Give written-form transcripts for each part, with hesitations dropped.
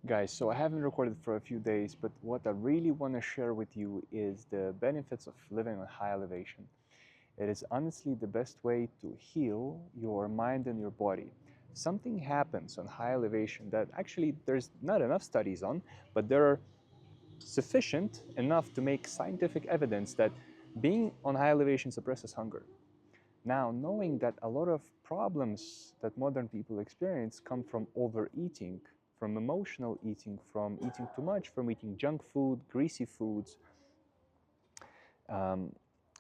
Guys, so I haven't recorded for a few days, but what I really want to share with you is the benefits of living on high elevation. It is honestly the best way to heal your mind and your body. Something happens on high elevation that actually there's not enough studies on, but there are sufficient enough to make scientific evidence that being on high elevation suppresses hunger. Now, knowing that a lot of problems that modern people experience come from overeating, from emotional eating, from eating too much, from eating junk food, greasy foods, um,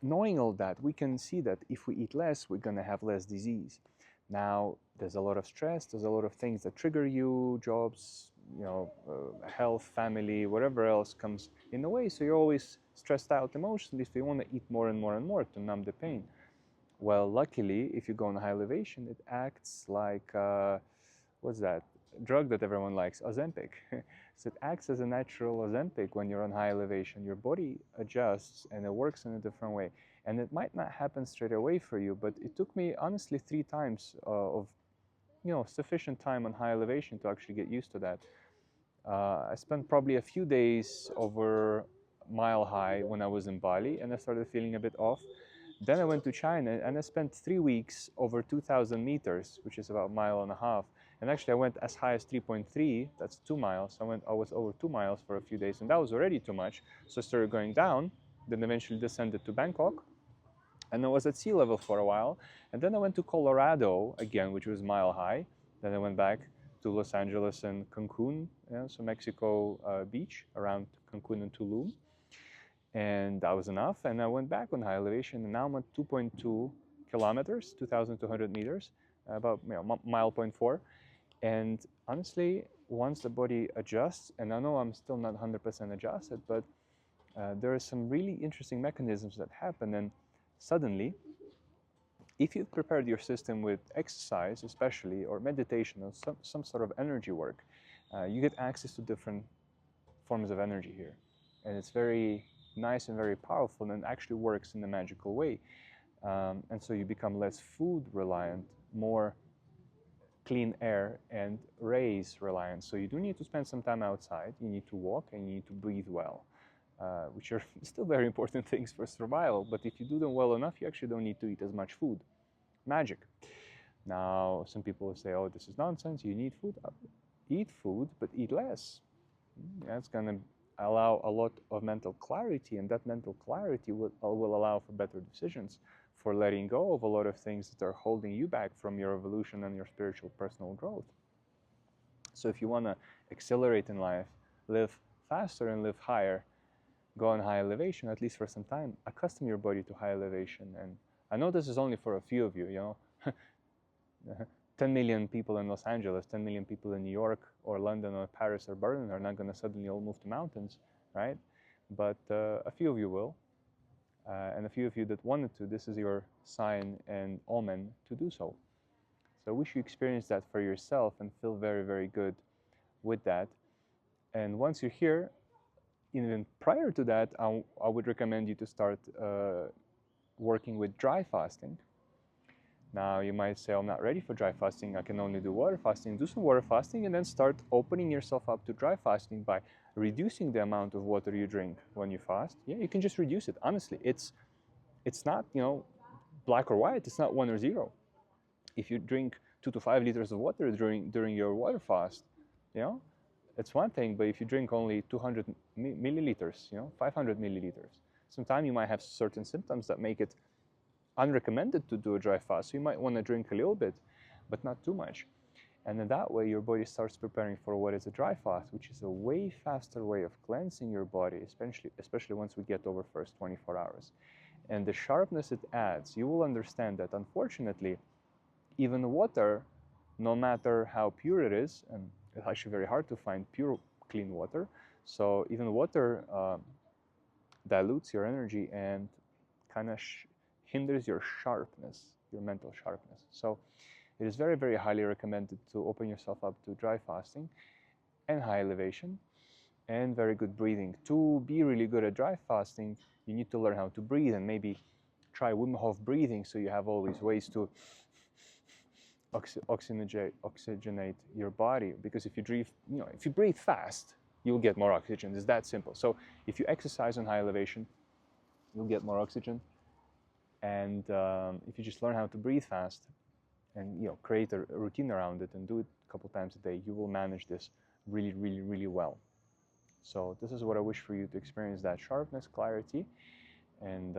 knowing all that, we can see that if we eat less, we're going to have less disease. Now, there's a lot of stress, there's a lot of things that trigger you, jobs, health, family, whatever else comes in the way. So you're always stressed out emotionally, so you want to eat more and more and more to numb the pain. Well, luckily, if you go on high elevation, it acts like what's that drug that everyone likes, Ozempic. So it acts as a natural Ozempic when you're on high elevation. Your body adjusts and it works in a different way. And it might not happen straight away for you, but it took me honestly 3 times of sufficient time on high elevation to actually get used to that. I spent probably a few days over Mile High when I was in Bali, and I started feeling a bit off. Then I went to China and I spent 3 weeks over 2,000 meters, which is about a mile and a half. And actually, I went as high as 3.3, that's 2 miles. I was over 2 miles for a few days, and that was already too much. So I started going down, then eventually descended to Bangkok, and I was at sea level for a while. And then I went to Colorado again, which was mile high. Then I went back to Los Angeles and Cancun, so Mexico beach around Cancun and Tulum. And that was enough. And I went back on high elevation, and now I'm at 2.2 kilometers, 2,200 meters, about mile point four. And honestly, once the body adjusts, and I know I'm still not 100% adjusted, but there are some really interesting mechanisms that happen. And suddenly, if you've prepared your system with exercise, especially, or meditation, or some sort of energy work, you get access to different forms of energy here. And it's very nice and very powerful and actually works in a magical way. And so you become less food reliant, more clean air and rays reliant. So you do need to spend some time outside, you need to walk, and you need to breathe well, which are still very important things for survival. But if you do them well enough, you actually don't need to eat as much food. Magic. Now, some people will say, oh, this is nonsense, you need food. Eat food, but eat less. That's going to allow a lot of mental clarity, and that mental clarity will allow for better decisions, for letting go of a lot of things that are holding you back from your evolution and your spiritual personal growth. So if you want to accelerate in life, live faster and live higher, go on high elevation, at least for some time, accustom your body to high elevation. And I know this is only for a few of you, 10 million people in Los Angeles, 10 million people in New York or London or Paris or Berlin are not going to suddenly all move to mountains, right? But a few of you will. And a few of you that wanted to, this is your sign and omen to do so. So I wish you experience that for yourself and feel very, very good with that. And once you're here, even prior to that, I would recommend you to start working with dry fasting. Now you might say, I'm not ready for dry fasting, I can only do water fasting. Do some water fasting and then start opening yourself up to dry fasting by reducing the amount of water you drink when you fast. Yeah, you can just reduce it. Honestly, it's not, black or white, it's not 1 or 0. If you drink 2 to 5 liters of water during your water fast, it's one thing. But if you drink only 200 milliliters, 500 milliliters, sometimes you might have certain symptoms that make it unrecommended to do a dry fast. So you might want to drink a little bit, but not too much. And in that way, your body starts preparing for what is a dry fast, which is a way faster way of cleansing your body, especially once we get over first 24 hours. And the sharpness it adds, you will understand that unfortunately, even water, no matter how pure it is, and it's actually very hard to find pure, clean water, so even water dilutes your energy and kind of hinders your sharpness, your mental sharpness. So it is very, very highly recommended to open yourself up to dry fasting and high elevation and very good breathing. To be really good at dry fasting, you need to learn how to breathe and maybe try Wim Hof breathing, so you have always ways to oxygenate your body, because if you breathe fast, you'll get more oxygen. It's that simple. So if you exercise on high elevation, you'll get more oxygen. And if you just learn how to breathe fast and create a routine around it and do it a couple times a day, you will manage this really, really, really well. So this is what I wish for you, to experience that sharpness, clarity, and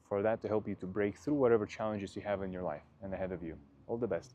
for that to help you to break through whatever challenges you have in your life and ahead of you. All the best.